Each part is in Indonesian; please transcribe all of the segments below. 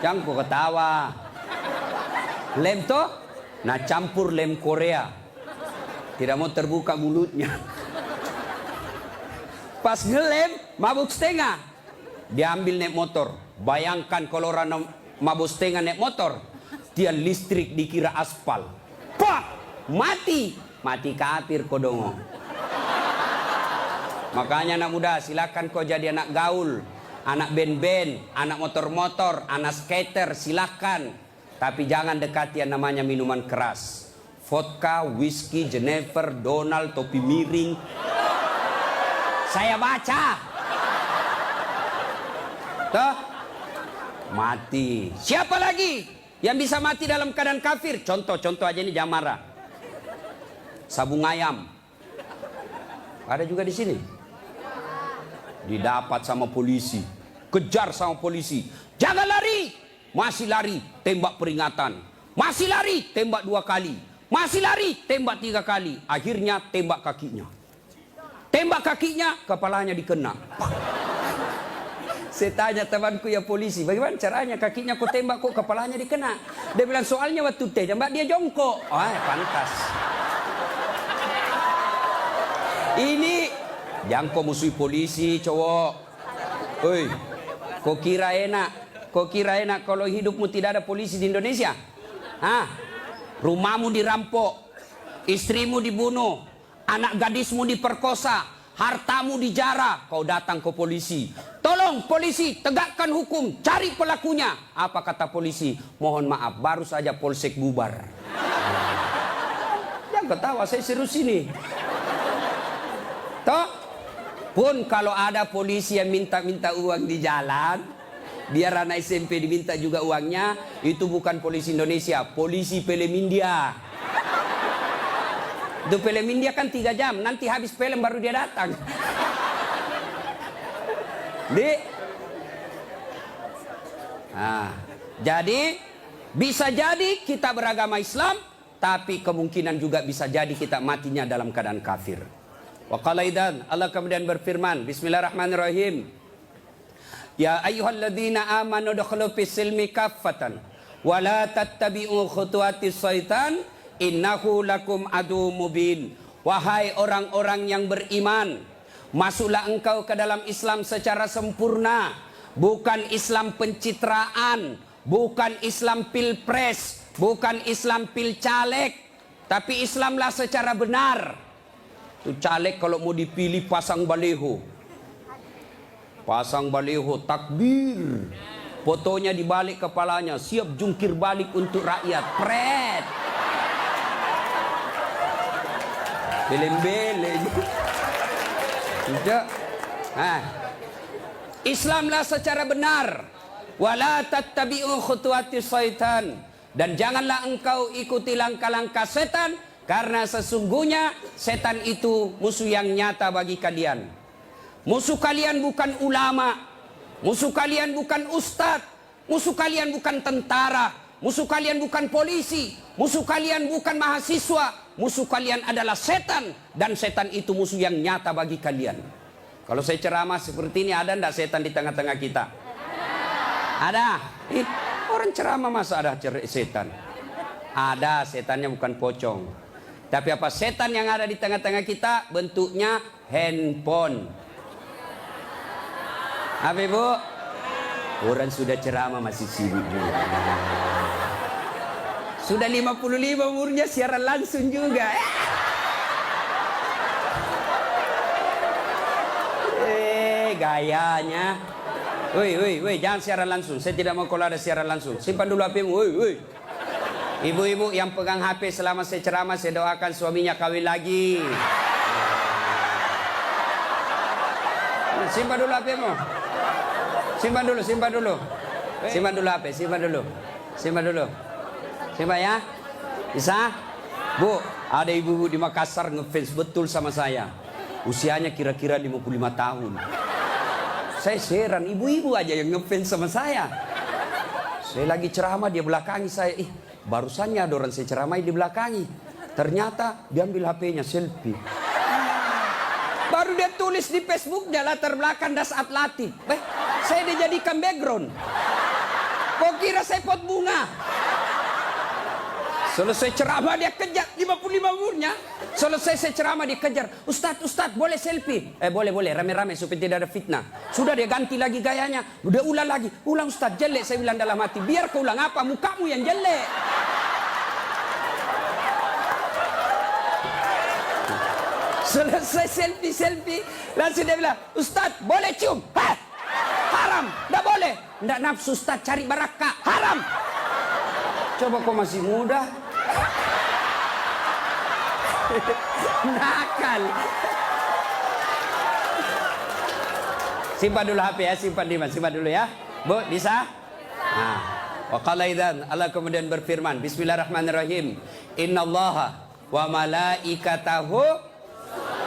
Jangan kau ketawa. Lem toh, nah campur lem Korea. Tidak mau terbuka mulutnya. Pas ngelem, mabuk setengah. Dia ambil naik motor. Bayangkan kalau orang mabuk setengah naik motor. Dia listrik dikira aspal. Pak! Mati! Mati kafir kodongo. Makanya anak muda, silakan kau jadi anak gaul. Anak band-band, anak motor-motor, anak skater, silakan. Tapi jangan dekati yang namanya minuman keras. Vodka, whisky, Jenever, Donald, topi miring. Saya baca. Tuh. Mati. Siapa lagi yang bisa mati dalam keadaan kafir? Contoh aja ini, jangan marah. Sabung ayam. Ada juga di sini. Didapat sama polisi. Kejar sama polisi. Jangan lari. Masih lari, tembak peringatan. Masih lari, tembak 2 kali. Masih lari, tembak 3 kali. Akhirnya tembak kakinya. Tembak kakinya, kepalanya dikena. Saya tanya temanku ya polisi, bagaimana caranya kakinya kok tembak kok kepalanya dikena? Dia bilang soalnya waktu tembak dia jongkok. Oh, pantas. Ini jangan kau musuhi polisi, cowok. Oi, kau kira enak? Kau kira enak kalau hidupmu tidak ada polisi di Indonesia? Hah? Rumahmu dirampok, istrimu dibunuh, anak gadismu diperkosa, hartamu dijarah, kau datang ke polisi. Tolong polisi, tegakkan hukum, cari pelakunya. Apa kata polisi? Mohon maaf, baru saja polsek bubar. Jangan ketawa, saya serius ini. Toh, pun kalau ada polisi yang minta-minta uang di jalan, biar anak SMP diminta juga uangnya, itu bukan polisi Indonesia, polisi film India. Itu film India kan 3 jam, nanti habis film baru dia datang. Jadi bisa jadi kita beragama Islam, tapi kemungkinan juga bisa jadi kita matinya dalam keadaan kafir. Wa qala idzan, Allah kemudian berfirman, Bismillahirrahmanirrahim. Ya ayyuhalladzina amanu dukhulu fis silmi kaffatan wa la tattabi'u khutuwatis syaitan innahu lakum adu mubin. Wahai orang-orang yang beriman, masuklah engkau ke dalam Islam secara sempurna, bukan Islam pencitraan, bukan Islam pilpres, bukan Islam pilcaleg, tapi Islamlah secara benar. Tuh caleg kalau mau dipilih pasang baleho. Pasang baleho takbir, fotonya dibalik kepalanya, siap jungkir balik untuk rakyat. Pret, beleng-beleng. Tidak. Islamlah secara benar. Wala tattabi'u khutuwatis syaitan. Dan janganlah engkau ikuti langkah-langkah setan, karena sesungguhnya setan itu musuh yang nyata bagi kalian. Musuh kalian bukan ulama, musuh kalian bukan ustadz, musuh kalian bukan tentara, musuh kalian bukan polisi, musuh kalian bukan mahasiswa, musuh kalian adalah setan, dan setan itu musuh yang nyata bagi kalian. Kalau saya ceramah seperti ini, ada enggak setan di tengah-tengah kita? Ada. Orang ceramah masa ada setan? Ada, setannya bukan pocong. Tapi apa setan yang ada di tengah-tengah kita? Bentuknya handphone. Apa ibu? Orang sudah ceramah masih sibuk juga. Sudah 55 umurnya siaran langsung juga. Gayanya. Woi, jangan siaran langsung. Saya tidak mau kalau ada siaran langsung. Simpan dulu HP-mu. Woi. Ibu-ibu yang pegang HP selama saya ceramah, saya doakan suaminya kawin lagi. Simpan dulu HP-mu. Simpan dulu. Simpan dulu HP, simpan dulu. Simpan ya. Bisa? Bu, ada ibu-ibu di Makassar ngefans betul sama saya. Usianya kira-kira 55 tahun. Saya heran, ibu-ibu aja yang ngefans sama saya. Saya lagi ceramah, dia belakangi saya. Barusannya ada orang saya ceramah di belakangi. Ternyata dia ambil HP-nya selfie. Baru dia tulis di Facebook, dia latar belakang Das Atlatif. Saya dijadikan background. Kok kira saya pot bunga? Selesai ceramah dia kejar 55 umurnya. Selesai saya ceramah dia kejar. Ustadz boleh selfie? Boleh rame-rame supaya tidak ada fitnah. Sudah dia ganti lagi gayanya. Udah ulang lagi. Ulang Ustadz, jelek saya bilang dalam hati. Biar kau ulang apa? Mukamu yang jelek. Selesai selfie. Langsung dia bilang, Ustadz boleh cium? Hah? Haram. Nggak boleh. Nggak nafsu Ustadz cari barakah. Haram. Coba kau masih muda. Nakal. Simpan dulu HP ya, simpan dulu ya. Bu, bisa? Nah, wa qala idzan, Allah kemudian berfirman, Bismillahirrahmanirrahim. Innallaha wa malaikatahu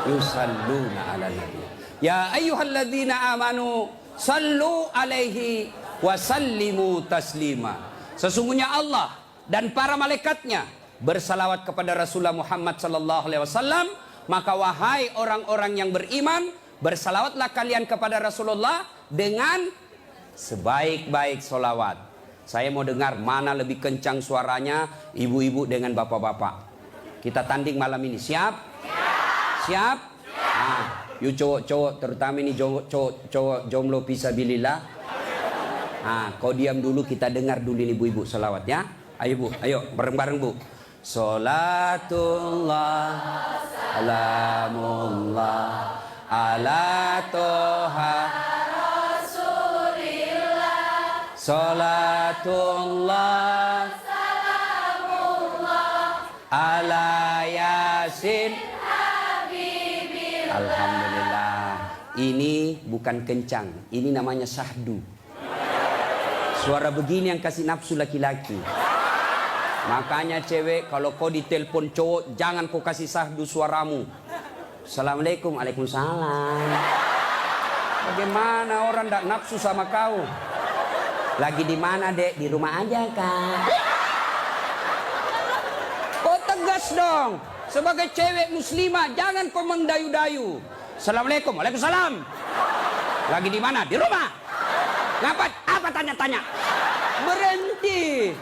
yusalluna 'alan nabi. Ya ayyuhalladzina amanu sallu alaihi wa sallimu taslima. Sesungguhnya Allah dan para malaikatnya bersalawat kepada Rasulullah Muhammad sallallahu alaihi wasallam, maka wahai orang-orang yang beriman, bersalawatlah kalian kepada Rasulullah dengan sebaik-baik solawat. Saya mau dengar mana lebih kencang suaranya, ibu-ibu dengan bapak-bapak. Kita tanding malam ini, siap? Siap? Nah, yuk cowok-cowok, terutama ini cowok jomblo fisabilillah. Nah, kau diam dulu, kita dengar dulu ini ibu-ibu salawat ya. Ayo bu, ayo bareng-bareng bu. Salatullah salamullah ala toha Rasulillah. Salatullah salamullah ala yasin Habibillah. Alhamdulillah. Ini bukan kencang, ini namanya syahdu. Suara begini yang kasih nafsu laki-laki. Makanya cewek, kalau kau ditelepon cowok, jangan kau kasih sahdu suaramu. Assalamualaikum, waalaikumsalam. Bagaimana orang tak nafsu sama kau? Lagi di mana dek? Di rumah aja kak. Kau tegas dong. Sebagai cewek muslimah, jangan kau mendayu-dayu. Assalamualaikum, waalaikumsalam. Lagi di mana? Di rumah. Ngapain? Apa tanya-tanya? Berhenti.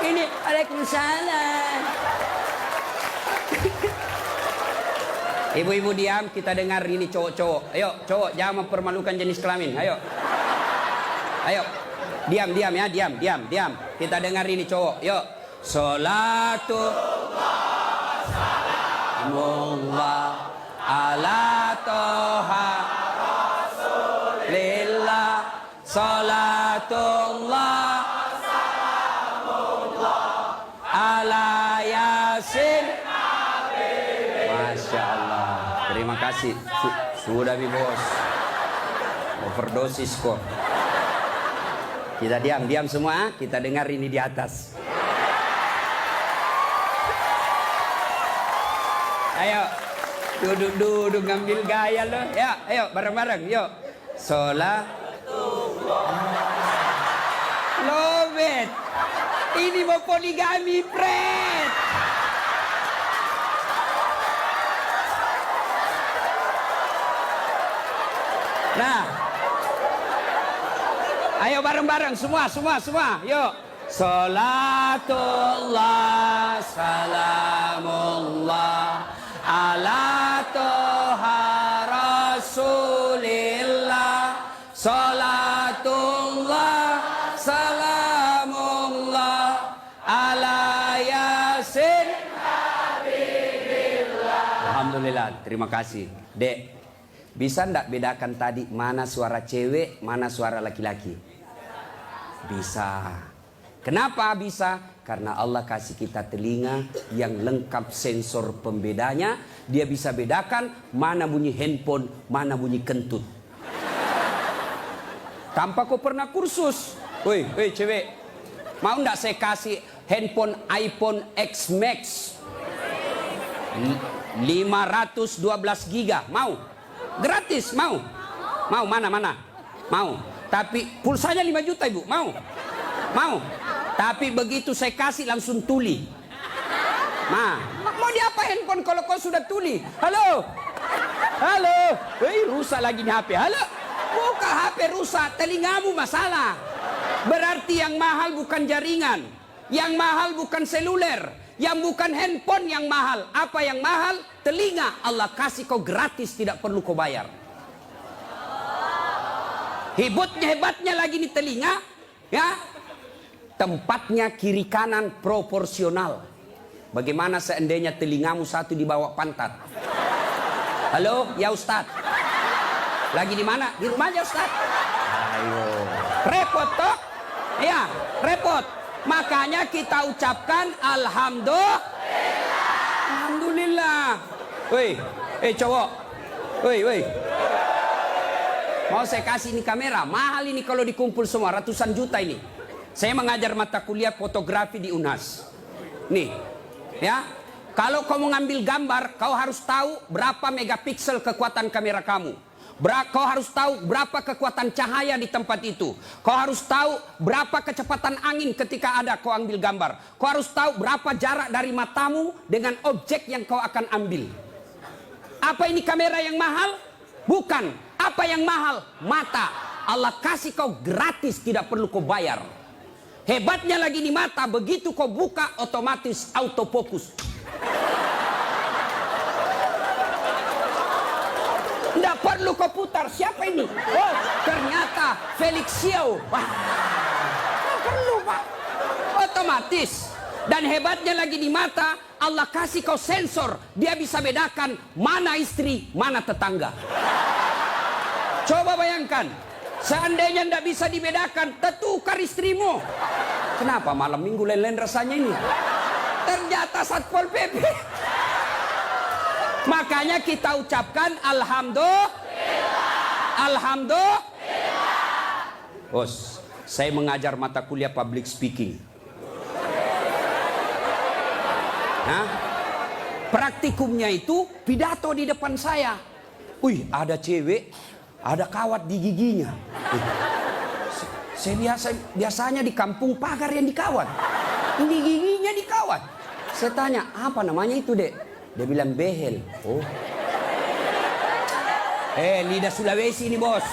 Ini waalaikumsalam. Ibu-ibu diam, kita dengar ini cowok-cowok. Ayo, cowok jangan mempermalukan jenis kelamin. Ayo. Ayo. Diam ya, diam. Kita dengar ini cowok. Yuk. Salatullah salamullah ala toha Rasulillah. Salatullah ala yasin. Masya Allah. Terima kasih. Sudah bi bos. Overdosis kok. Kita diam semua. Kita dengar ini di atas. Ayo. Duduk ngambil gaya loh. Ya, ayo bareng-bareng. Yuk. Sholat. Love it. Ini mau poligami, Fred. Nah, ayo bareng-bareng semua. Yuk. Salatullah salamullah ala toha Rasulillah. Salatullah salamullah ala yasin Habibillah. Alhamdulillah, terima kasih. Dek, bisa ndak bedakan tadi mana suara cewek, mana suara laki-laki? Bisa. Kenapa bisa? Karena Allah kasih kita telinga yang lengkap sensor pembedanya. Dia bisa bedakan mana bunyi handphone, mana bunyi kentut. Tanpa kau pernah kursus. Woi cewek, mau ndak saya kasih handphone iPhone X Max 512 giga? Mau? Gratis, mau? Mau, mana? Mau. Tapi pulsanya 5 juta ibu, mau? Tapi begitu saya kasih langsung tuli. Nah, mau diapa handphone kalau kau sudah tuli? Halo? Rusak lagi nih HP. Halo? Buka HP rusak, telingamu masalah. Berarti yang mahal bukan jaringan, yang mahal bukan seluler, yang bukan handphone yang mahal. Apa yang mahal? Telinga. Allah kasih kau gratis, tidak perlu kau bayar. Hebatnya lagi nih telinga, ya. Tempatnya kiri kanan proporsional. Bagaimana seandainya telingamu satu di bawah pantat? Halo, ya Ustadz. Lagi di mana? Di rumah aja Ustadz. Ayo. Repot toh? Ya, repot. Makanya kita ucapkan alhamdulillah. Alhamdulillah. Woi, cowok. Woi. Mau saya kasih ini kamera, mahal ini kalau dikumpul semua, ratusan juta ini. Saya mengajar mata kuliah fotografi di UNHAS. Nih, ya. Kalau kamu ngambil gambar, kau harus tahu berapa megapiksel kekuatan kamera kamu. Kau harus tahu berapa kekuatan cahaya di tempat itu. Kau harus tahu berapa kecepatan angin ketika ada kau ambil gambar. Kau harus tahu berapa jarak dari matamu dengan objek yang kau akan ambil. Apa ini kamera yang mahal? Bukan. Apa yang mahal? Mata. Allah kasih kau gratis, tidak perlu kau bayar. Hebatnya lagi di mata, begitu kau buka otomatis autofokus. Tidak perlu kau putar. Siapa ini? Oh, ternyata Felix Xiao. Wah, tidak perlu Pak. Otomatis. Dan hebatnya lagi di mata, Allah kasih kau sensor. Dia bisa bedakan mana istri, mana tetangga. Coba bayangkan. Seandainya tidak bisa dibedakan, tertukar istrimu. Kenapa malam minggu lain-lain rasanya ini? Ternyata Satpol PP. Makanya kita ucapkan alhamdulillah. Alhamdulillah. Bos, saya mengajar mata kuliah public speaking. Nah, praktikumnya itu pidato di depan saya. Wih, ada cewek, ada kawat di giginya. Saya biasanya di kampung pagar yang dikawat. Ini giginya dikawat. Saya tanya, apa namanya itu, Dek? Dia bilang behel. Oh. Lidah Sulawesi ini, bos.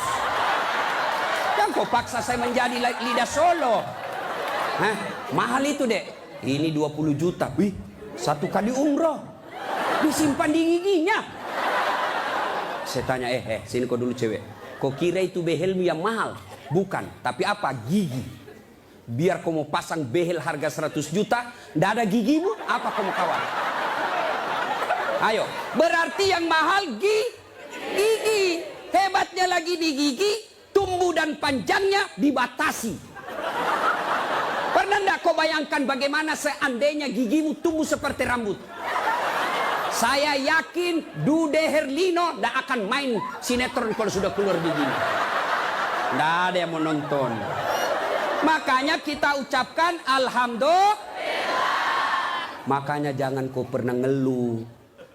Jangan kau paksa saya menjadi lidah Solo. Hah? Mahal itu, Dek. Ini 20 juta. Wih, 1 kali umroh. Disimpan di giginya. Saya tanya, sini kau dulu cewek. Kau kira itu behelmu yang mahal? Bukan. Tapi apa? Gigi. Biar kau mau pasang behel harga 100 juta, ndak ada gigimu, apa kau mau kawat? Ayo, berarti yang mahal gigi. Hebatnya lagi di gigi, tumbuh dan panjangnya dibatasi. Pernah enggak kau bayangkan bagaimana seandainya gigimu tumbuh seperti rambut? Saya yakin Dude Herlino tidak akan main sinetron kalau sudah keluar giginya. Tidak ada yang mau nonton. Makanya kita ucapkan alhamdulillah. Makanya jangan kau pernah ngeluh.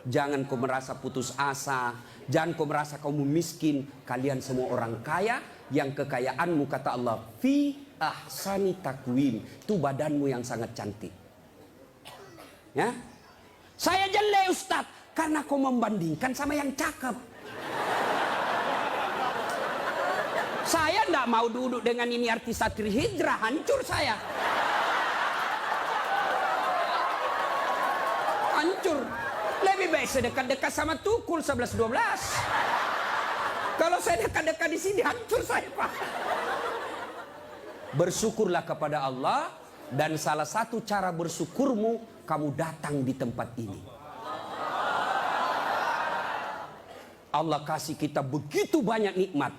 Jangan kau merasa putus asa. Jangan kau merasa kamu miskin. Kalian semua orang kaya. Yang kekayaanmu kata Allah, fi ahsani takwim. Itu badanmu yang sangat cantik. Ya. Saya jelek Ustaz. Karena kau membandingkan sama yang cakep. Saya tidak mau duduk dengan ini artis Satri Hijrah. Hancur saya. Hancur. Lebih baik saya dekat-dekat sama Tukul 11-12. Kalau saya dekat-dekat di sini, hancur saya, Pak. Bersyukurlah kepada Allah. Dan salah satu cara bersyukurmu, kamu datang di tempat ini. Allah kasih kita begitu banyak nikmat.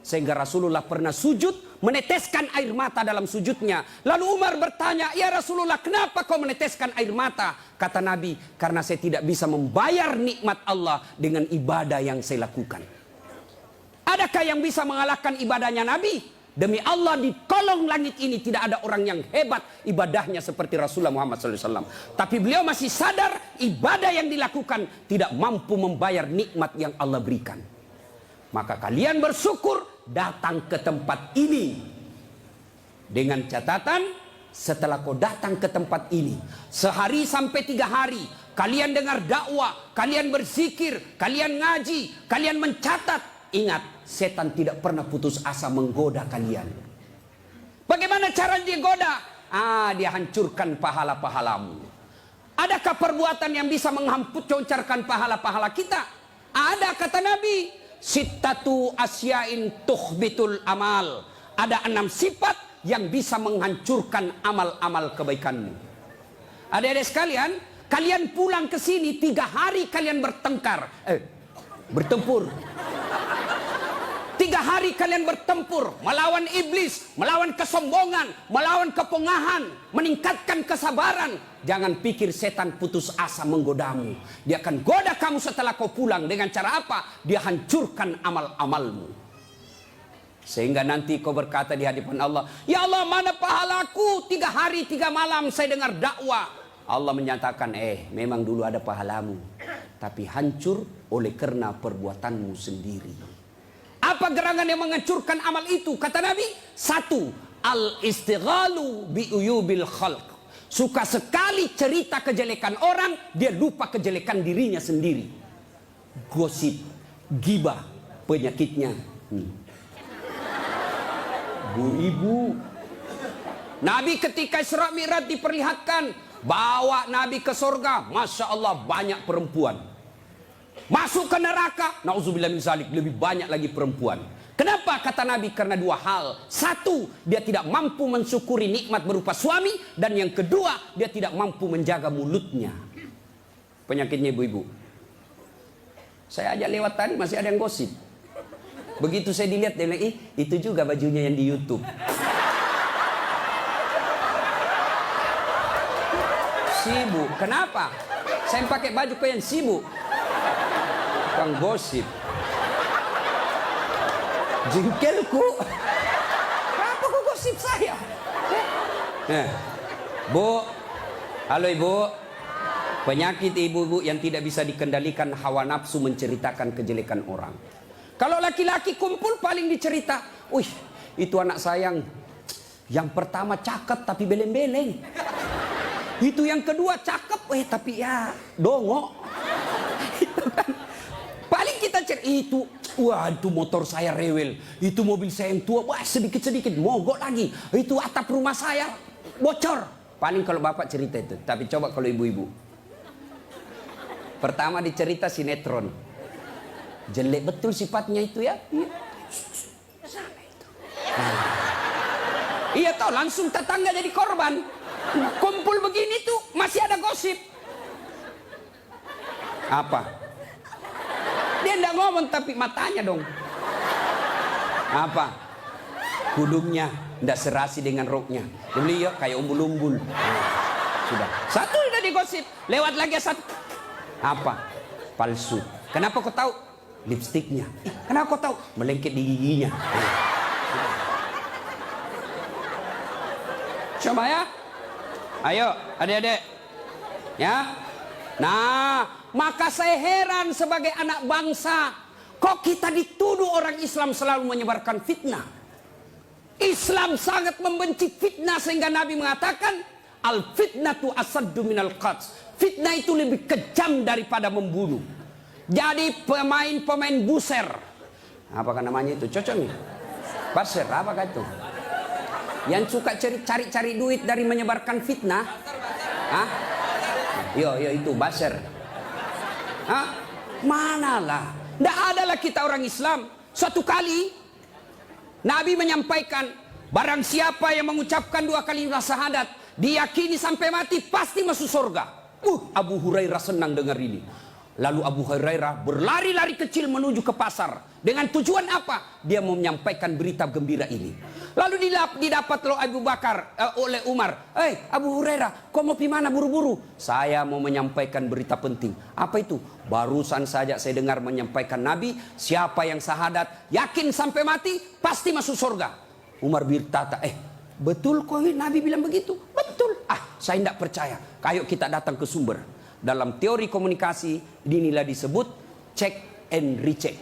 Sehingga Rasulullah pernah sujud, meneteskan air mata dalam sujudnya. Lalu Umar bertanya, ya Rasulullah, kenapa kau meneteskan air mata? Kata Nabi, karena saya tidak bisa membayar nikmat Allah dengan ibadah yang saya lakukan. Adakah yang bisa mengalahkan ibadahnya Nabi? Demi Allah, di kolong langit ini tidak ada orang yang hebat ibadahnya seperti Rasulullah Muhammad SAW. Tapi beliau masih sadar ibadah yang dilakukan tidak mampu membayar nikmat yang Allah berikan. Maka kalian bersyukur datang ke tempat ini. Dengan catatan, setelah kau datang ke tempat ini, sehari sampai 3 hari, kalian dengar dakwah, kalian berzikir, kalian ngaji, kalian mencatat. Ingat, setan tidak pernah putus asa menggoda kalian. Bagaimana Gimana cara dia goda? Dia hancurkan pahala-pahalamu. Adakah perbuatan yang bisa menghancurkan pahala-pahala kita? Ada, kata Nabi. Sittatu asyain tuhbitul amal. Ada 6 sifat yang bisa menghancurkan amal-amal kebaikanmu. Adik-adik sekalian, kalian pulang ke sini 3 hari kalian bertempur. 3 hari kalian bertempur melawan iblis, melawan kesombongan, melawan kepongahan, meningkatkan kesabaran. Jangan pikir setan putus asa menggodamu. Dia akan goda kamu setelah kau pulang. Dengan cara apa? Dia hancurkan amal-amalmu. Sehingga nanti kau berkata di hadapan Allah, ya Allah, mana pahalaku? 3 hari 3 malam saya dengar dakwah. Allah menyatakan, memang dulu ada pahalamu, tapi hancur oleh karena perbuatanmu sendiri. Apa gerangan yang menghancurkan amal itu? Kata Nabi, 1, al-istighalu bi'uyubil khalq. Suka sekali cerita kejelekan orang, dia lupa kejelekan dirinya sendiri. Gosip, gibah, penyakitnya. Bu ibu, Nabi ketika Isra Mi'raj diperlihatkan, bawa Nabi ke surga, Masya Allah banyak perempuan. Masuk ke neraka, na'udzubillah min zalik, lebih banyak lagi perempuan. Kenapa? Kata Nabi, karena 2 hal. 1, dia tidak mampu mensyukuri nikmat berupa suami. Dan yang kedua, dia tidak mampu menjaga mulutnya. Penyakitnya ibu-ibu. Saya ajak lewat tadi, masih ada yang gosip. Begitu saya dilihat, dia bilang, itu juga bajunya yang di YouTube. Sibuk. Kenapa? Saya pakai baju kok yang sibuk. Kang gosip. Jengkelku. Kenapa kok gosip saya? Bu, halo ibu. Penyakit ibu-ibu yang tidak bisa dikendalikan, hawa nafsu menceritakan kejelekan orang. Kalau laki-laki kumpul paling dicerita, itu anak sayang. Yang pertama cakep tapi beleng-beleng. Itu yang kedua cakep, tapi ya dongok. Itu kan. Paling kita cerita itu motor saya rewel, itu mobil saya yang tua, sedikit-sedikit mogok lagi, itu atap rumah saya bocor. Paling kalau bapak cerita itu. Tapi coba kalau ibu-ibu, pertama dicerita sinetron, jelek betul sifatnya itu ya. Iya toh, langsung tetangga jadi korban. Kumpul begini tuh masih ada gosip. Apa? Dia enggak ngomong tapi matanya dong. Apa? Hidungnya enggak serasi dengan roknya. Beliau kayak umbul-umbul. Sudah. 1 udah digosip. Lewat lagi 1. Apa? Palsu. Kenapa kau tahu? Lipstiknya. Kenapa kau tahu? Melengket di giginya. Coba ya. Ayo adik-adik. Ya. Nah, maka saya heran sebagai anak bangsa, kok kita dituduh orang Islam selalu menyebarkan fitnah. Islam sangat membenci fitnah sehingga Nabi mengatakan, al-fitnatu asaddu minal qatl. Fitnah itu lebih kejam daripada membunuh. Jadi pemain buser, apakah namanya itu? Cocok nih? Baser, apakah itu? Yang suka cari-cari duit dari menyebarkan fitnah. Hah? Yo itu baser. Manalah. Tidak adalah kita orang Islam. Suatu kali Nabi menyampaikan, barang siapa yang mengucapkan 2 kalimat syahadat, diyakini sampai mati pasti masuk surga. Abu Hurairah senang dengar ini. Lalu Abu Hurairah berlari-lari kecil menuju ke pasar. Dengan tujuan apa? Dia mau menyampaikan berita gembira ini. Lalu didapat oleh Umar. Abu Hurairah, kau mau pergi mana buru-buru? Saya mau menyampaikan berita penting. Apa itu? Barusan saja saya dengar menyampaikan Nabi, siapa yang syahadat, yakin sampai mati, pasti masuk surga. Umar berkata, betul kok Nabi bilang begitu? Betul. Saya tidak percaya. Ayo kita datang ke sumber. Dalam teori komunikasi, inilah disebut check and recheck.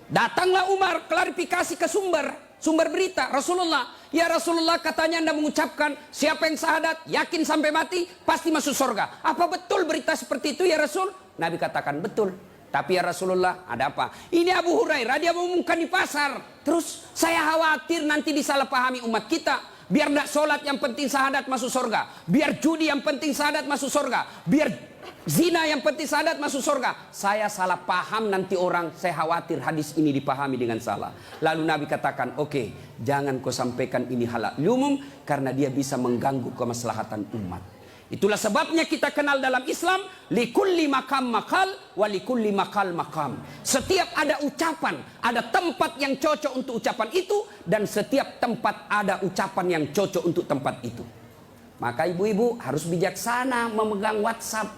Datanglah Umar, klarifikasi ke sumber berita. Rasulullah, ya Rasulullah katanya Anda mengucapkan siapa yang syahadat, yakin sampai mati, pasti masuk surga. Apa betul berita seperti itu ya Rasul? Nabi katakan betul. Tapi ya Rasulullah, ada apa? Ini Abu Hurairah, dia mengumumkan di pasar. Terus saya khawatir nanti disalahpahami umat kita. Biar tidak sholat yang penting syahadat masuk surga. Biar judi yang penting syahadat masuk surga. Biar zina yang penting syahadat masuk surga. Saya salah paham nanti orang, saya khawatir hadis ini dipahami dengan salah. Lalu Nabi katakan, oke, jangan kau sampaikan ini halal umum, karena dia bisa mengganggu kemaslahatan umat. Itulah sebabnya kita kenal dalam Islam, likulli makam makal, walikulli makal makam. Setiap ada ucapan, ada tempat yang cocok untuk ucapan itu, dan setiap tempat ada ucapan yang cocok untuk tempat itu. Maka ibu-ibu harus bijaksana memegang WhatsApp,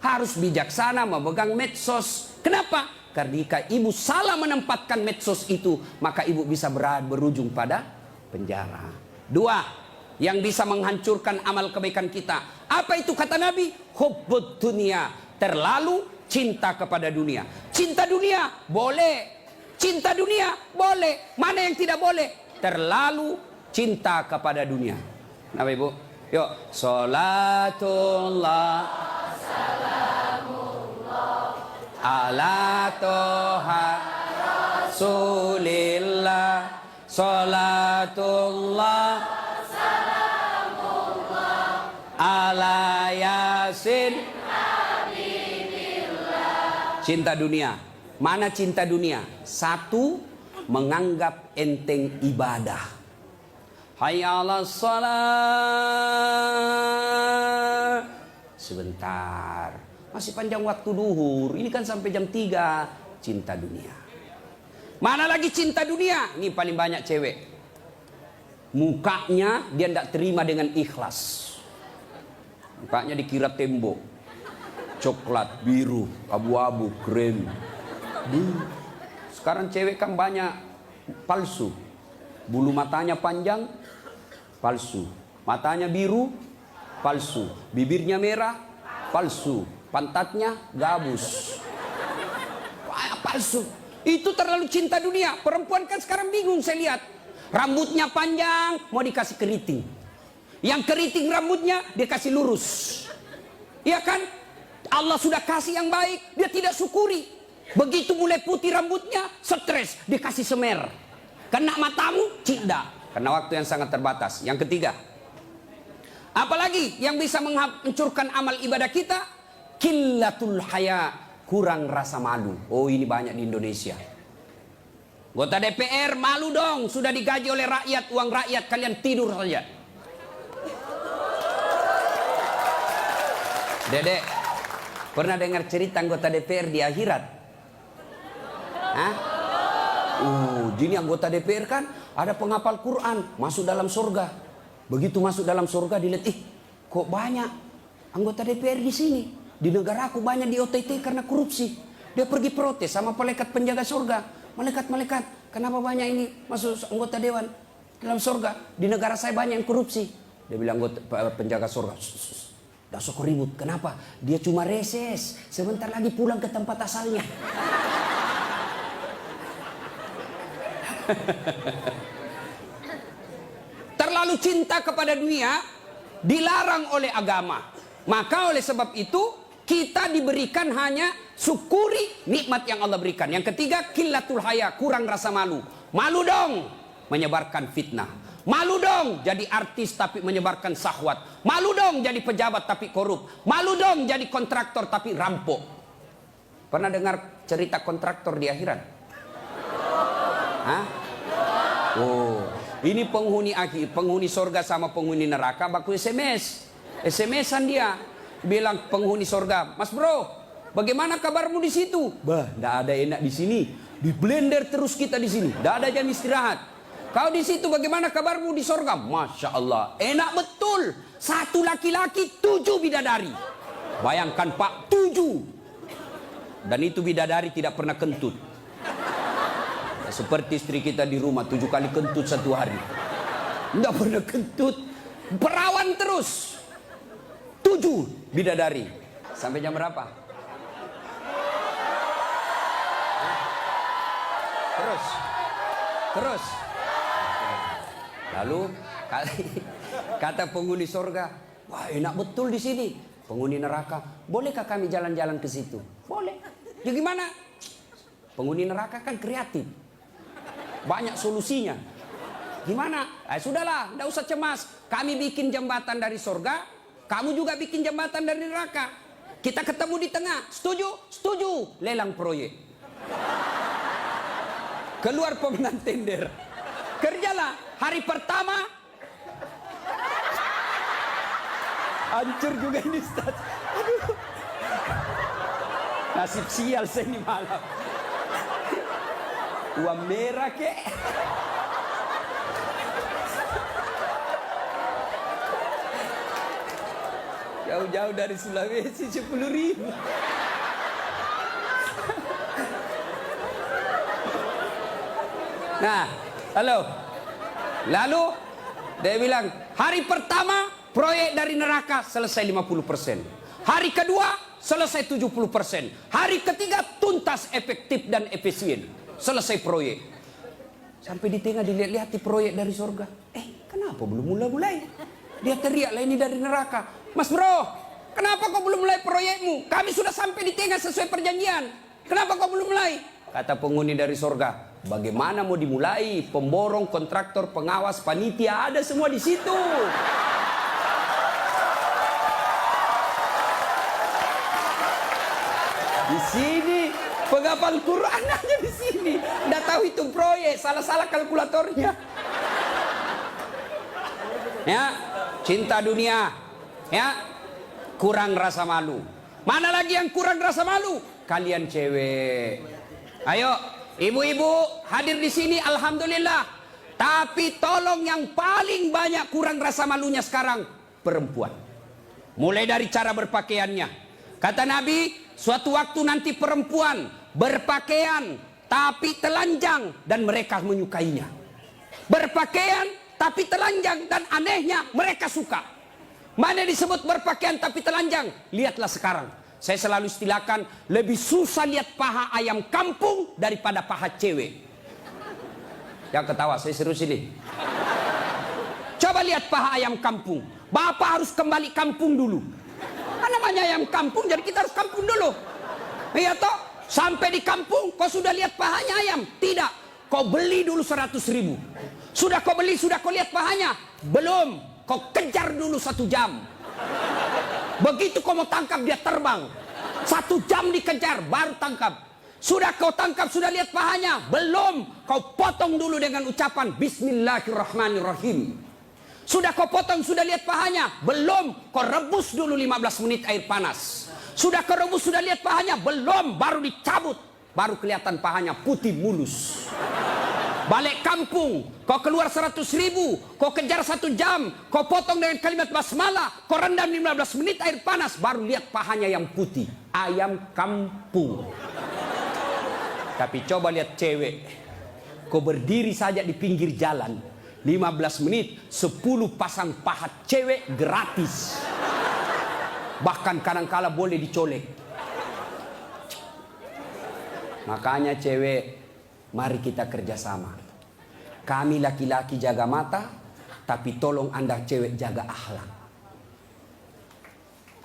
harus bijaksana memegang medsos. Kenapa? Karena jika ibu salah menempatkan medsos itu, maka ibu bisa berujung pada penjara. Dua, yang bisa menghancurkan amal kebaikan kita. Apa itu kata Nabi? Hubbud dunia, terlalu cinta kepada dunia. Cinta dunia boleh, cinta dunia boleh. Mana yang tidak boleh? Terlalu cinta kepada dunia. Nah ibu, yuk. Salatullah ala toha Rasulillah. Salatullah ala yasin. Cinta dunia. Mana cinta dunia? Satu, menganggap enteng ibadah. Hayya 'alas shalah. Sebentar, masih panjang waktu duhur. Ini kan sampai jam 3. Cinta dunia. Mana lagi cinta dunia? Ini paling banyak cewek. Mukanya dia tidak terima dengan ikhlas. Mukanya dikira tembok, coklat, biru, abu-abu, krem. Sekarang cewek kan banyak palsu. Bulu matanya panjang, palsu. Matanya biru, palsu. Bibirnya merah, palsu. Pantatnya gabus, palsu. Itu terlalu cinta dunia. Perempuan kan sekarang bingung saya lihat. Rambutnya panjang, mau dikasih keriting. Yang keriting rambutnya dia kasih lurus. Iya kan? Allah sudah kasih yang baik, dia tidak syukuri. Begitu mulai putih rambutnya, stres, dikasih semer. Kena matamu, tidak. Karena waktu yang sangat terbatas. Yang ketiga, apalagi yang bisa menghancurkan amal ibadah kita? Qillatul haya, kurang rasa malu. Oh, ini banyak di Indonesia. Anggota DPR malu dong, sudah digaji oleh rakyat, uang rakyat, kalian tidur saja. Dedek, pernah dengar cerita anggota DPR di akhirat? Hah? Jadi anggota DPR kan ada penghafal Quran, masuk dalam surga. Begitu masuk dalam surga dilihat, kok banyak anggota DPR di sini? Di negara aku banyak di OTT karena korupsi. Dia pergi protes sama malaikat penjaga surga. Malaikat, kenapa banyak ini masuk anggota dewan dalam surga? Di negara saya banyak yang korupsi. Dia bilang penjaga surga, dah sok ribut. Kenapa? Dia cuma reses. Sebentar lagi pulang ke tempat asalnya. Terlalu cinta kepada dunia dilarang oleh agama. Maka oleh sebab itu kita diberikan hanya syukuri nikmat yang Allah berikan. Yang ketiga, qillatul haya, kurang rasa malu. Malu dong menyebarkan fitnah. Malu dong jadi artis tapi menyebarkan syahwat. Malu dong jadi pejabat tapi korup. Malu dong jadi kontraktor tapi rampok. Pernah dengar cerita kontraktor di akhirat? Hah? Oh, ini penghuni akhir, penghuni surga sama penghuni neraka baku SMS. SMS-an dia bilang penghuni surga, "Mas bro, bagaimana kabarmu di situ?" "Bah, enggak ada enak di sini. Di blender terus kita di sini. Enggak ada jam istirahat." "Kau di situ bagaimana kabarmu di surga?" "Masya Allah, enak betul. 1 laki-laki 7 bidadari." Bayangkan Pak, 7. Dan itu bidadari tidak pernah kentut. Seperti istri kita di rumah 7 kali kentut 1 hari. Tidak pernah kentut. Perawan terus. 7 bidadari. Sampai jam berapa? Terus. Lalu kata penghuni surga, "Wah, enak betul di sini." Penghuni neraka, "Bolehkah kami jalan-jalan ke situ?" "Boleh." Ya gimana? Penghuni neraka kan kreatif. Banyak solusinya. Gimana? Sudahlah, tidak usah cemas. Kami bikin jembatan dari surga, kamu juga bikin jembatan dari neraka. Kita ketemu di tengah. Setuju? Setuju. Lelang proyek. Keluar pemenang tender. Kerjalah. Hari pertama hancur juga ini, Ustaz. Aduh. Nasib sial saya ini malam. Uang merah kek. Jauh-jauh dari Sulawesi 10.000. Nah, lalu dia bilang, hari pertama proyek dari neraka selesai 50%. Hari kedua selesai 70%. Hari ketiga tuntas, efektif dan efisien. Selesai proyek. Sampai di tengah dilihat-lihat di proyek dari surga. Kenapa belum mulai-mulai? Dia teriak lah, ini dari neraka. Mas bro, kenapa kau belum mulai proyekmu? Kami sudah sampai di tengah sesuai perjanjian. Kenapa kau belum mulai? Kata penghuni dari surga, bagaimana mau dimulai? Pemborong, kontraktor, pengawas, panitia, ada semua di situ. Di sini penghafal Quran aja di sini. Nggak tahu hitung proyek, salah-salah kalkulatornya. Ya, cinta dunia, ya, kurang rasa malu. Mana lagi yang kurang rasa malu? Kalian cewek. Ayo, ibu-ibu hadir di sini, alhamdulillah. Tapi tolong yang paling banyak kurang rasa malunya sekarang perempuan. Mulai dari cara berpakaiannya. Kata Nabi, suatu waktu nanti perempuan berpakaian tapi telanjang dan mereka menyukainya. Berpakaian tapi telanjang dan anehnya mereka suka. Mana disebut berpakaian tapi telanjang? Lihatlah sekarang. Saya selalu istilahkan, lebih susah lihat paha ayam kampung daripada paha cewek. Yang ketawa, saya serius ini. Coba lihat paha ayam kampung. Bapak harus kembali kampung dulu. Kan namanya ayam kampung, jadi kita harus kampung dulu. Iya toh? Sampai di kampung, kau sudah lihat pahanya ayam? Tidak. Kau beli dulu 100.000. Sudah kau beli, sudah kau lihat pahanya? Belum. Kau kejar dulu 1 jam. Begitu kau mau tangkap, dia terbang. 1 jam dikejar, baru tangkap. Sudah kau tangkap, sudah lihat pahanya? Belum. Kau potong dulu dengan ucapan Bismillahirrahmanirrahim. Sudah kau potong, sudah lihat pahanya? Belum. Kau rebus dulu 15 menit air panas. Sudah kau rebus, sudah lihat pahanya? Belum. Baru dicabut. Baru kelihatan pahanya putih mulus. Balik kampung, kau keluar 100.000, kau kejar 1 jam, kau potong dengan kalimat basmalah, kau rendam 15 menit air panas, baru lihat pahanya yang putih. Ayam kampung. Tapi coba lihat cewek, kau berdiri saja di pinggir jalan, 15 menit, 10 pasang paha cewek gratis. Bahkan kadang-kala boleh dicolek. Makanya cewek, mari kita kerjasama. Kami laki-laki jaga mata, tapi tolong Anda cewek jaga akhlak.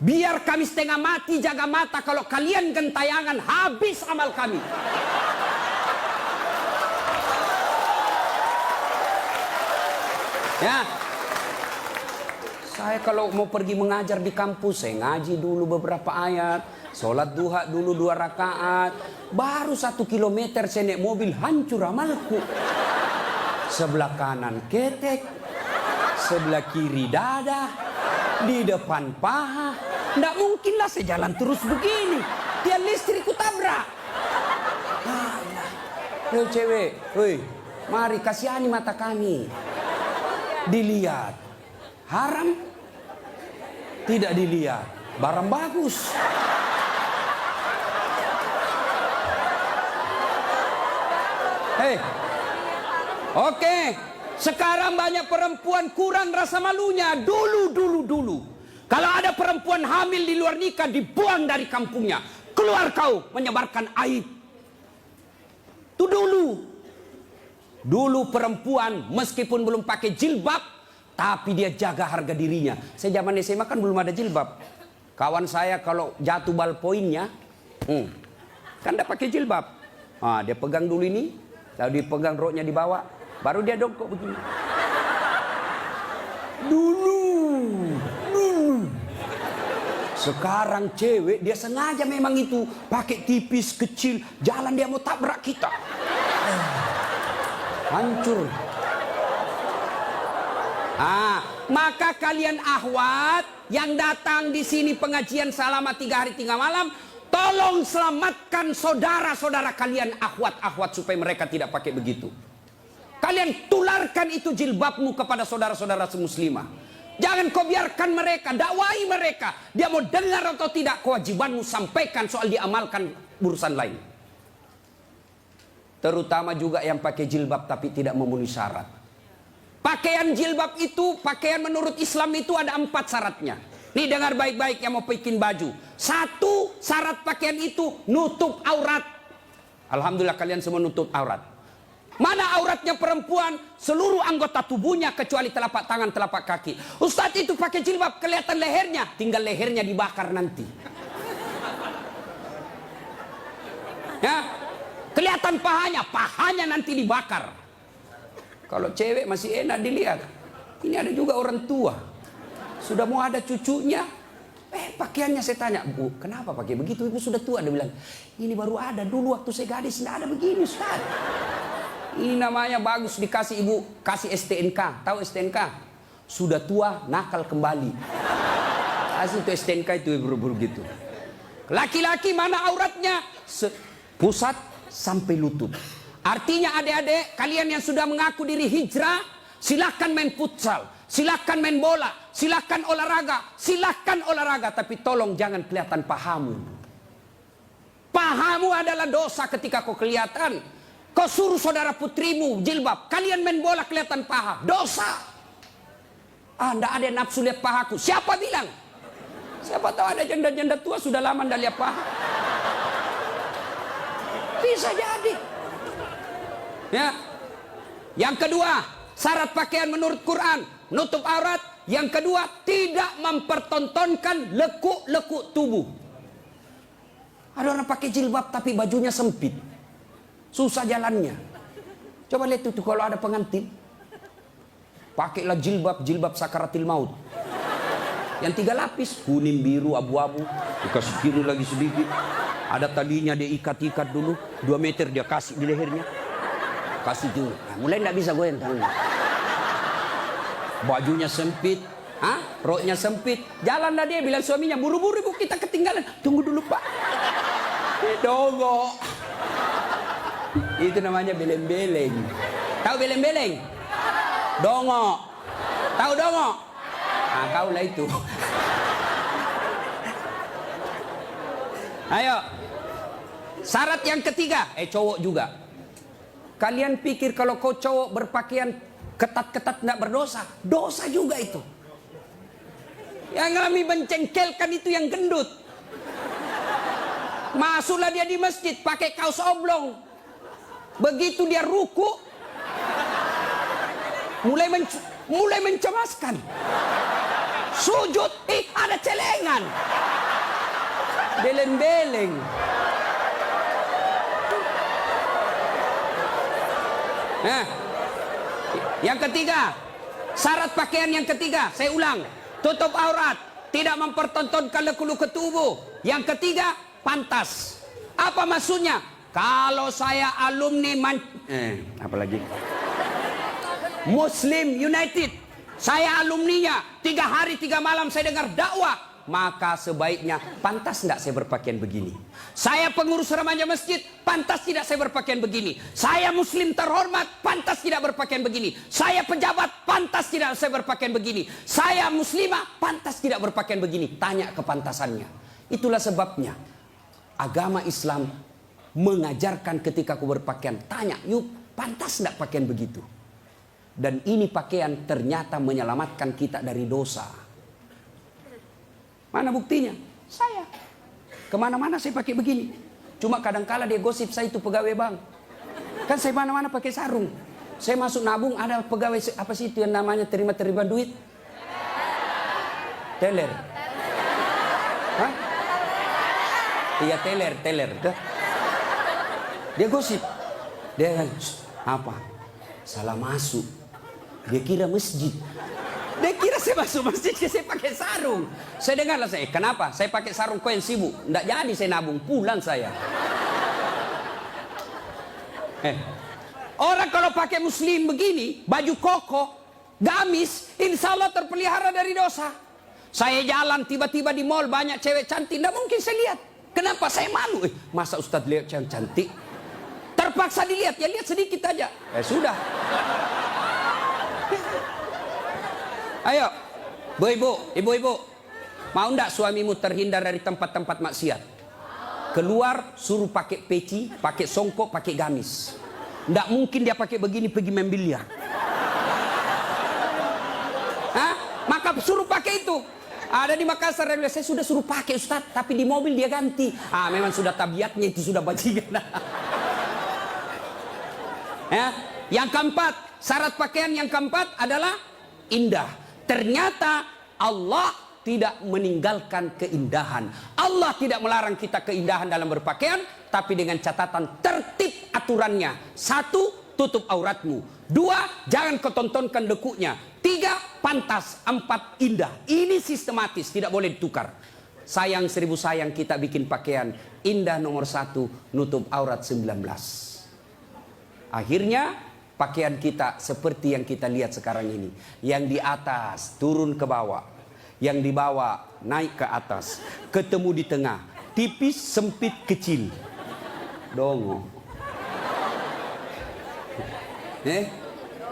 Biar kami setengah mati jaga mata, kalau kalian gentayangan habis amal kami. Ya, saya kalau mau pergi mengajar di kampus, saya ngaji dulu beberapa ayat, sholat duha dulu 2 rakaat, baru 1 kilometer saya naik mobil hancur amalku. Sebelah kanan ketek, sebelah kiri dada, di depan paha. Nggak mungkinlah saya jalan terus begini. Tiang listrikku tabrak. Hei cewek, hei, mari kasihani mata kami. Dilihat, haram? Tidak dilihat, barang bagus. Hei, oke, sekarang banyak perempuan kurang rasa malunya. Dulu. Kalau ada perempuan hamil di luar nikah, dibuang dari kampungnya. Keluar kau menyebarkan aib. Itu dulu. Dulu perempuan meskipun belum pakai jilbab, tapi dia jaga harga dirinya. Saya zaman SMA kan belum ada jilbab. Kawan saya kalau jatuh ballpointnya, Kan tidak pakai jilbab. Dia pegang dulu ini, lalu dipegang roknya di bawah, baru dia dongkok begini. Dulu. Sekarang cewek dia sengaja memang itu pakai tipis kecil, jalan dia mau tabrak kita. Hancur. Maka kalian akhwat yang datang di sini pengajian selama 3 hari 3 malam, tolong selamatkan saudara-saudara kalian akhwat-akhwat supaya mereka tidak pakai begitu. Kalian tularkan itu jilbabmu kepada saudara-saudara muslimah. Jangan kau biarkan mereka, dakwai mereka. Dia mau dengar atau tidak, kewajibanmu sampaikan, soal diamalkan urusan lain. Terutama juga yang pakai jilbab tapi tidak memenuhi syarat. Pakaian jilbab itu, pakaian menurut Islam itu ada 4 syaratnya. Nih dengar baik-baik yang mau bikin baju. 1 syarat pakaian itu nutup aurat. Alhamdulillah kalian semua nutup aurat. Mana auratnya perempuan? Seluruh anggota tubuhnya kecuali telapak tangan, telapak kaki. Ustadz itu pakai jilbab kelihatan lehernya, tinggal lehernya dibakar nanti. Ya, kelihatan pahanya nanti dibakar. Kalau cewek masih enak dilihat. Ini ada juga orang tua. Sudah mau ada cucunya. Pakaiannya saya tanya, Bu, kenapa pakai begitu? Ibu sudah tua. Dia bilang, ini baru ada. Dulu waktu saya gadis tidak ada begini, Ustaz. Ini namanya bagus dikasih ibu, kasih STNK. Tahu STNK? Sudah tua, nakal kembali. Kasih itu STNK itu buru-buru gitu. Laki-laki mana auratnya? Pusat sampai lutut. Artinya adik-adik, kalian yang sudah mengaku diri hijrah, silakan main futsal, silakan main bola, silakan olahraga, tapi tolong jangan kelihatan pahamu. Pahamu adalah dosa ketika kau kelihatan. Kau suruh saudara putrimu jilbab, kalian main bola kelihatan paha, dosa. Nggak ada nafsu lihat pahaku. Siapa bilang? Siapa tahu ada janda-janda tua sudah lama nggak lihat paha. Bisa jadi. Ya. Yang kedua, syarat pakaian menurut Quran, nutup aurat. Yang kedua, tidak mempertontonkan lekuk-lekuk tubuh. Ada orang pakai jilbab tapi bajunya sempit. Susah jalannya. Coba lihat itu kalau ada pengantin. Pakailah jilbab sakaratil maut. Yang 3 lapis, kuning, biru, abu-abu. Dikasih biru lagi sedikit. Ada talinya dia ikat-ikat dulu. 2 meter dia kasih di lehernya. Kasih dulu. Mulai tidak bisa goyang tangannya. Bajunya sempit. Roknya sempit. Jalanlah dia bilang suaminya, buru-buru ibu kita ketinggalan. Tunggu dulu pak. Dogo. Itu namanya beleng-beleng. Tahu beleng-beleng? Dongo. Tahu dongo? Kau lah itu. Ayo. Syarat yang ketiga, cowok juga. Kalian pikir kalau kau cowok berpakaian ketat-ketat tidak berdosa? Dosa juga itu. Yang kami mencengkelkan itu yang gendut. Masuklah dia di masjid pakai kaos oblong. Begitu dia ruku, mulai mencemaskan. Sujud, ada celengan. Beleng-beleng. Nah, yang ketiga, syarat pakaian yang ketiga, saya ulang, tutup aurat, tidak mempertontonkan lekuk-lekuk tubuh. Yang ketiga, pantas. Apa maksudnya? Kalau saya alumni apalagi Muslim United, saya alumninya, 3 hari 3 malam saya dengar dakwah, maka sebaiknya pantas tidak saya berpakaian begini. Saya pengurus remaja masjid, pantas tidak saya berpakaian begini. Saya muslim terhormat, pantas tidak berpakaian begini. Saya pejabat, pantas tidak saya berpakaian begini. Saya muslimah, pantas tidak berpakaian begini. Tanya kepantasannya. Itulah sebabnya agama Islam mengajarkan ketika aku berpakaian, tanya, yuk pantas tidak pakaian begitu. Dan ini pakaian ternyata menyelamatkan kita dari dosa. Mana buktinya? Saya. Kemana-mana saya pakai begini. Cuma kadang-kala dia gosip saya itu pegawai bank. Kan saya mana-mana pakai sarung. Saya masuk nabung ada pegawai apa sih itu yang namanya terima-terima duit? Teller. Hah? Iya teller. Dia gosip. Dia apa? Salah masuk. Dia kira masjid. Dia kira saya masuk masjid, saya pakai sarung. Saya dengarlah saya, kenapa? Saya pakai sarung, kau yang sibuk. Nggak jadi saya nabung, pulang saya. Orang kalau pakai muslim begini, baju koko, gamis, insya Allah terpelihara dari dosa. Saya jalan tiba-tiba di mall banyak cewek cantik, nggak mungkin saya lihat. Kenapa? Saya malu. Masa Ustadz lihat yang cantik? Terpaksa dilihat, ya lihat sedikit aja. Sudah. Ayo, ibu-ibu, mau ndak suamimu terhindar dari tempat-tempat maksiat? Keluar, suruh pakai peci, pakai songkok, pakai gamis. Ndak mungkin dia pakai begini pergi main biliar. Maka suruh pakai itu. Ada di Makassar, saya sudah suruh pakai Ustaz, tapi di mobil dia ganti. Memang sudah tabiatnya itu, sudah bajingan. Yang keempat, syarat pakaian yang keempat adalah indah. Ternyata Allah tidak meninggalkan keindahan. Allah tidak melarang kita keindahan dalam berpakaian, tapi dengan catatan tertib aturannya. 1, tutup auratmu. 2, jangan kau tontonkan dekuknya. 3, pantas. 4, indah. Ini sistematis, tidak boleh ditukar. Sayang 1000 sayang kita bikin pakaian. Indah nomor 1, nutup aurat 19. Akhirnya pakaian kita seperti yang kita lihat sekarang ini. Yang di atas turun ke bawah, yang di bawah naik ke atas, ketemu di tengah, tipis, sempit, kecil. Dongo.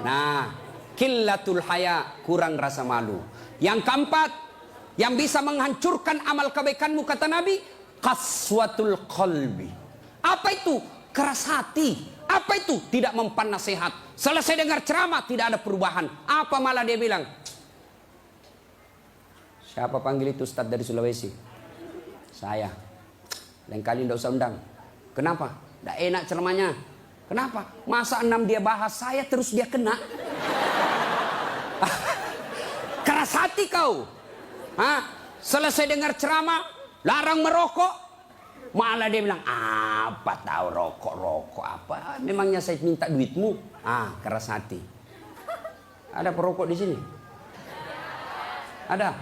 Nah, qillatul haya, kurang rasa malu. Yang keempat, yang bisa menghancurkan amal kebaikanmu, kata Nabi, qaswatul qalbi. Apa itu? Keras hati. Apa itu? Tidak mempan nasihat. Selesai dengar ceramah, tidak ada perubahan. Apa malah dia bilang? Siapa panggil itu Ustadz dari Sulawesi? Saya. Lain kali tidak usah undang. Kenapa? Tidak enak ceramahnya. Kenapa? Masa 6 dia bahas, saya terus dia kena. Keras hati kau. Selesai dengar ceramah, larang merokok. Malah dia bilang, apa tahu rokok apa? Memangnya saya minta duitmu? Keras hati. Ada perokok di sini? Ada?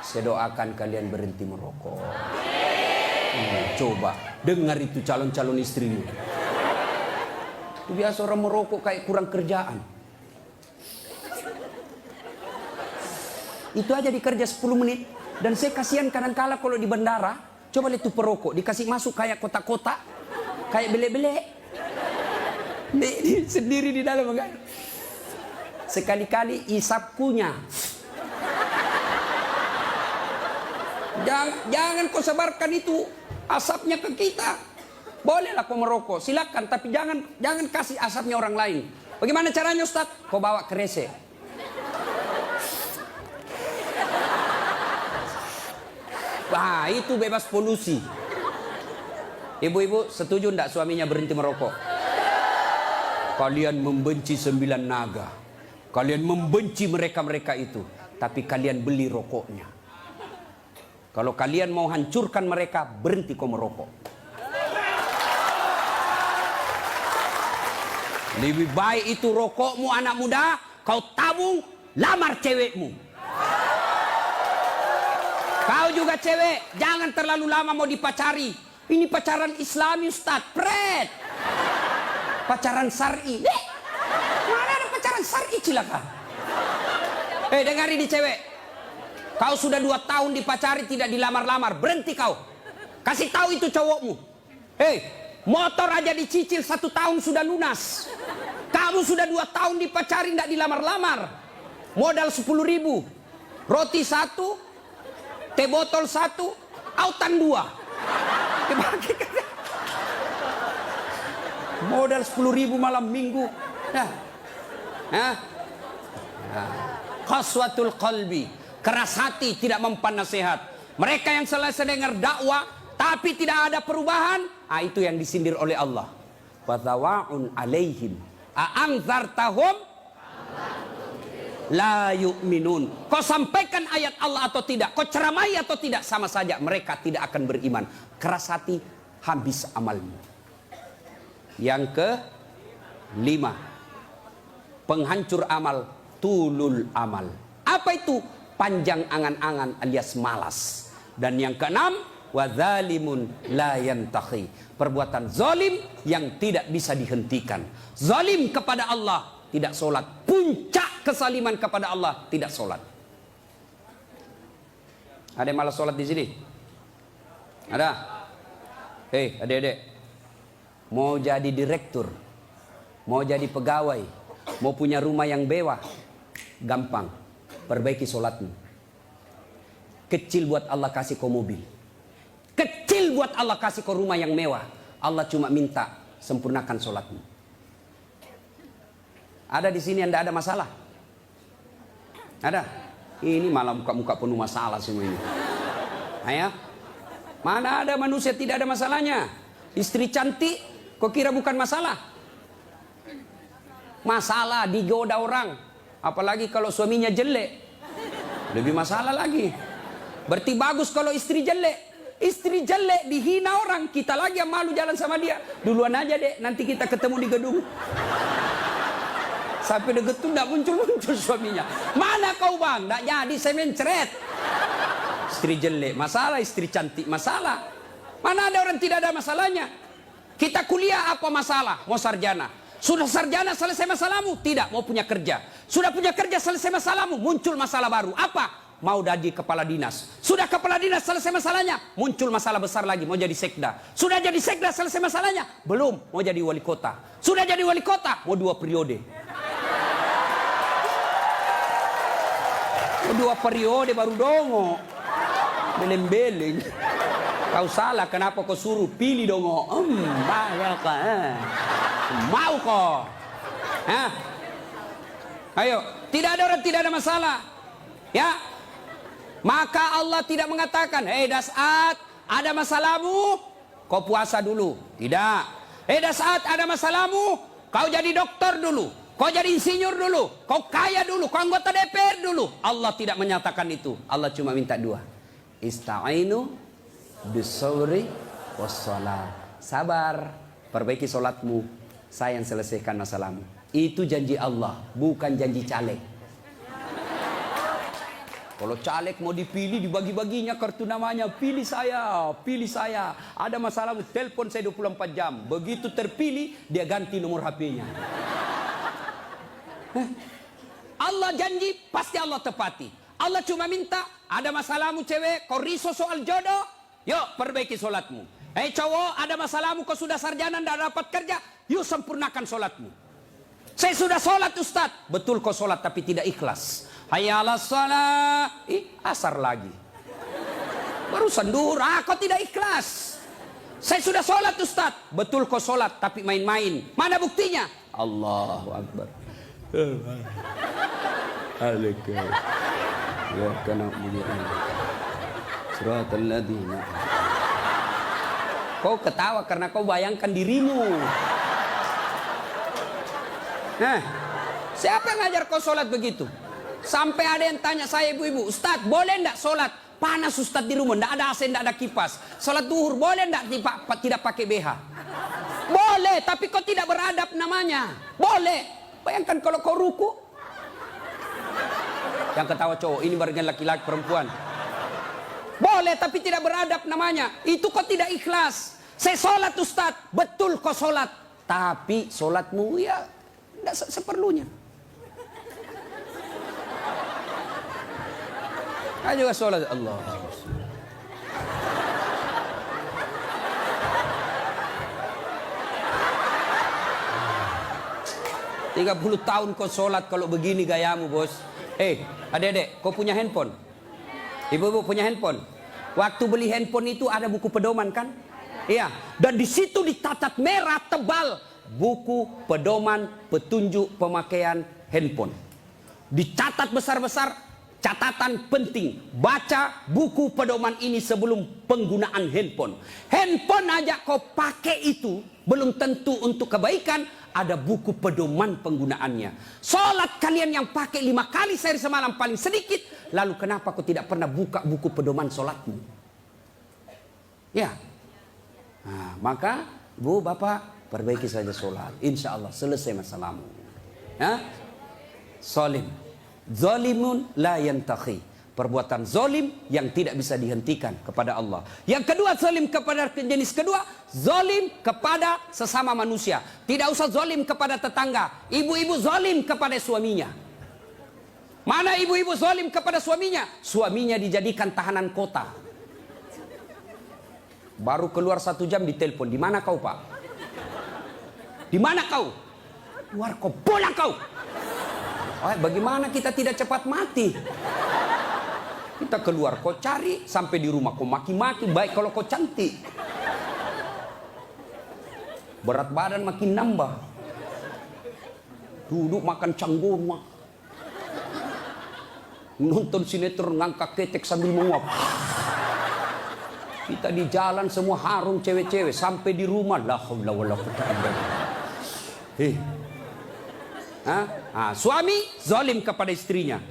Saya doakan kalian berhenti merokok. Coba dengar itu calon-calon istrimu. Itu biasa orang merokok kayak kurang kerjaan. Itu aja dikerja 10 menit. Dan saya kasihan kadang-kala kalau di bandara. Coba lihat tuh perokok, dikasih masuk kayak kotak-kotak, kayak belek-belek. Sendiri di dalam enggak. Sekali-kali isap kunyah. Jangan kau sebarkan itu asapnya ke kita. Bolehlah kau merokok, silakan, tapi jangan kasih asapnya orang lain. Bagaimana caranya Ustaz? Kau bawa kresek. Itu bebas polusi. Ibu-ibu setuju enggak suaminya berhenti merokok? Kalian membenci 9 naga. Kalian membenci mereka-mereka itu. Tapi kalian beli rokoknya. Kalau kalian mau hancurkan mereka, berhenti kau merokok. Lebih baik itu rokokmu anak muda, kau tabung, lamar cewekmu. Kau juga cewek, jangan terlalu lama mau dipacari. Ini pacaran Islami Ustaz, pret. Pacaran syar'i. Mana ada pacaran syar'i cilaka? Dengar ini cewek. Kau sudah 2 tahun dipacari tidak dilamar-lamar, berhenti kau. Kasih tahu itu cowokmu. Motor aja dicicil 1 tahun sudah lunas. Kamu sudah 2 tahun dipacari tidak dilamar-lamar. Modal 10.000. Roti 1. Teh botol 1, autan 2. Modal 10.000 malam minggu. Qaswatul qalbi, keras hati, tidak mempan nasihat. Mereka yang selesai dengar dakwah tapi tidak ada perubahan, itu yang disindir oleh Allah. Wathawaun alaihim a'anzartahum la yu'minun. Kau sampaikan ayat Allah atau tidak, kau ceramai atau tidak, sama saja mereka tidak akan beriman. Keras hati, habis amalmu. Yang ke-5, penghancur amal, tulul amal. Apa itu? Panjang angan-angan alias malas. Dan yang ke-6, wadzalimun la yantahi. Perbuatan zalim yang tidak bisa dihentikan. Zalim kepada Allah, tidak sholat. Puncak kesaliman kepada Allah, tidak sholat. Ada yang malas sholat di sini? Ada? Hei, adik-adik, mau jadi direktur, mau jadi pegawai, mau punya rumah yang mewah, gampang, perbaiki sholatmu. Kecil buat Allah kasih kau mobil, kecil buat Allah kasih kau rumah yang mewah. Allah cuma minta sempurnakan sholatmu. Ada di sini yang tidak ada masalah? Ada? Ini malah muka-muka penuh masalah semua ini. Ayah, mana ada manusia tidak ada masalahnya? Istri cantik, kok kira bukan masalah? Masalah digoda orang, apalagi kalau suaminya jelek, lebih masalah lagi. Berarti bagus kalau istri jelek. Istri jelek dihina orang, kita lagi yang malu jalan sama dia. Duluan aja dek, nanti kita ketemu di gedung. Sampai deket tuh tidak muncul-muncul suaminya. Mana kau bang? Tidak jadi, saya mencret. Istri jelek masalah, istri cantik masalah. Mana ada orang tidak ada masalahnya? Kita kuliah apa masalah? Mau sarjana. Sudah sarjana selesai masalahmu? Tidak, mau punya kerja. Sudah punya kerja selesai masalahmu? Muncul masalah baru. Apa? Mau jadi kepala dinas. Sudah kepala dinas selesai masalahnya? Muncul masalah besar lagi, mau jadi sekda. Sudah jadi sekda selesai masalahnya? Belum, mau jadi wali kota. Sudah jadi wali kota? Mau 2 periode. Mau 2 periode baru dongo. Beleng-beleng. Kau salah, kenapa kau suruh pilih dongo? Mau kok? Ayo, tidak ada orang tidak ada masalah. Ya, maka Allah tidak mengatakan, hei Das'at, ada masalahmu, kau puasa dulu. Tidak. Hei Das'at, ada masalahmu, kau jadi dokter dulu, kau jadi insinyur dulu, kau kaya dulu, kau anggota DPR dulu. Allah tidak menyatakan itu. Allah cuma minta 2. Ista'inu bisawri wassalat. Sabar, perbaiki solatmu, saya yang selesaikan masalahmu. Itu janji Allah, bukan janji caleg. Kalau caleg mau dipilih, dibagi-baginya kartu namanya. Pilih saya, pilih saya. Ada masalahmu, telepon saya 24 jam. Begitu terpilih, dia ganti nomor HP-nya. Allah janji, pasti Allah tepati. Allah cuma minta, ada masalahmu cewek, kau risau soal jodoh, yuk perbaiki solatmu. Hei cowok, ada masalahmu, kau sudah sarjana, tidak dapat kerja, yuk sempurnakan solatmu. Saya sudah solat Ustaz. Betul kau solat tapi tidak ikhlas. Hayya 'alas shalah. Asar lagi. Barusan duhur, kau tidak ikhlas. Saya sudah solat Ustaz. Betul kau solat tapi main-main. Mana buktinya? Allahu Akbar. Ya kana suratul ladzina. Kau ketawa karena kau bayangkan dirimu. Nah, siapa yang ngajar kau sholat begitu? Sampai ada yang tanya saya ibu-ibu, Ustaz boleh enggak sholat? Panas Ustaz di rumah, enggak ada AC, enggak ada kipas. Sholat duhur boleh enggak tidak pakai BH? Boleh, tapi kau tidak beradab namanya. Boleh. Bayangkan kalau kau ruku. Yang ketawa cowok, ini barengan laki-laki perempuan. Boleh, tapi tidak beradab namanya. Itu kau tidak ikhlas. Saya sholat Ustaz, betul kau sholat. Tapi sholatmu ya tidak seperlunya. Ayo sholat Allah. 30 tahun kau sholat kalau begini gayamu bos. Adik-adik, kau punya handphone? Ibu-ibu punya handphone? Waktu beli handphone itu ada buku pedoman kan? Iya. Dan di situ dicatat merah tebal buku pedoman petunjuk pemakaian handphone. Dicatat besar-besar, catatan penting. Baca buku pedoman ini sebelum penggunaan handphone. Handphone aja kau pakai itu belum tentu untuk kebaikan. Ada buku pedoman penggunaannya. Sholat kalian yang pakai 5 kali sehari semalam paling sedikit. Lalu kenapa kau tidak pernah buka buku pedoman sholatmu? Ya. Nah, maka Bu, Bapak, perbaiki saja sholat. Insya Allah selesai masalahmu. Ya? Zalim. Zalimun la yantahi. Perbuatan zalim yang tidak bisa dihentikan kepada Allah. Yang kedua, zalim kepada jenis kedua, zalim kepada sesama manusia. Tidak usah zalim kepada tetangga. Ibu-ibu zalim kepada suaminya. Mana ibu-ibu zalim kepada suaminya? Suaminya dijadikan tahanan kota. Baru keluar 1 jam ditelepon. Di mana kau, Pak? Di mana kau? Keluar kau, pulang kau. Bagaimana kita tidak cepat mati? Kita keluar, kau cari, sampai di rumah kau maki-maki, baik kalau kau cantik. Berat badan makin nambah. Duduk makan canggurma. Nonton sinetron ngangkat ketek sambil menguap. Kita di jalan semua harum cewek-cewek, sampai di rumah la haula wala quwwata illa billah. Suami zalim kepada istrinya.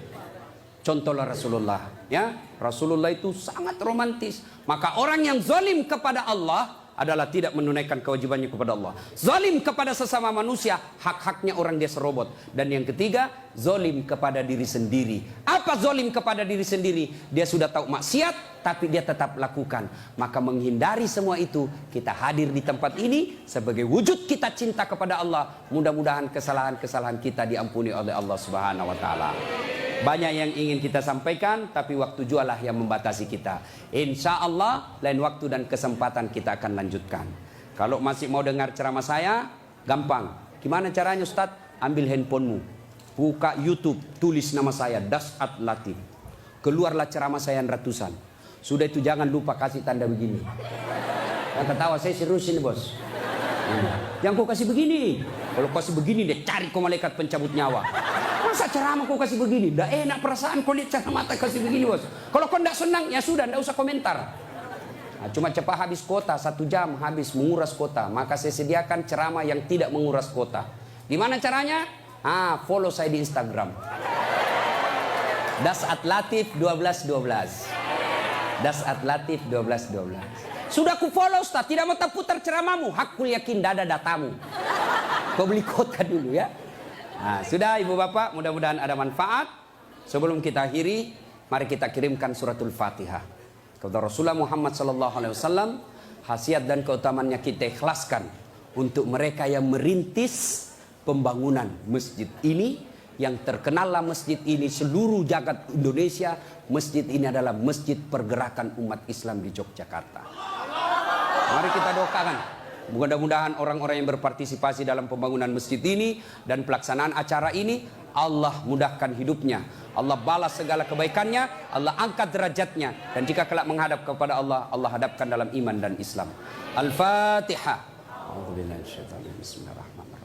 Contohlah Rasulullah, ya. Rasulullah itu sangat romantis. Maka orang yang zalim kepada Allah adalah tidak menunaikan kewajibannya kepada Allah. Zalim kepada sesama manusia, hak-haknya orang dia serobot. Dan yang ketiga, zalim kepada diri sendiri. Apa zalim kepada diri sendiri? Dia sudah tahu maksiat, tapi dia tetap lakukan. Maka menghindari semua itu, kita hadir di tempat ini sebagai wujud kita cinta kepada Allah. Mudah-mudahan kesalahan-kesalahan kita diampuni oleh Allah Subhanahu wa taala. Banyak yang ingin kita sampaikan, tapi waktu jualah yang membatasi kita. Insya Allah lain waktu dan kesempatan kita akan lanjutkan. Kalau masih mau dengar ceramah saya, gampang. Gimana caranya, Ustadz? Ambil handphonemu, buka YouTube, tulis nama saya Das'at Latif. Keluarlah ceramah saya ratusan. Sudah itu jangan lupa kasih tanda begini. Yang ketawa, saya serius ini bos. Yang kau kasih begini. Kalau kasih begini, dia cari kau malaikat pencabut nyawa. Masa ceramah kau kasih begini? Nggak enak perasaan kau lihat ceramah mata kasih begini bos. Kalau kau nggak senang, ya sudah, nggak usah komentar. Cuma cepat habis kota, 1 jam habis menguras kota. Maka saya sediakan ceramah yang tidak menguras kota. Gimana caranya? Follow saya di Instagram. Das'at Latif 1212. Das'at Latif 1212. Sudah ku follow Ustaz, tidak mau terputar ceramahmu. Hakul yakin dada datamu. Kau beli kota dulu ya. Sudah ibu bapak, mudah-mudahan ada manfaat. Sebelum kita akhiri, mari kita kirimkan suratul Fatihah kepada Rasulullah Muhammad SAW. Khasiat dan keutamaannya kita ikhlaskan untuk mereka yang merintis pembangunan masjid ini. Yang terkenallah masjid ini seluruh jagat Indonesia. Masjid ini adalah masjid pergerakan umat Islam di Yogyakarta. Mari kita doakan. Mudah-mudahan orang-orang yang berpartisipasi dalam pembangunan masjid ini dan pelaksanaan acara ini, Allah mudahkan hidupnya, Allah balas segala kebaikannya, Allah angkat derajatnya, dan jika kelak menghadap kepada Allah, Allah hadapkan dalam iman dan Islam. Al-Fatihah. Bismillahirrahmanirrahim.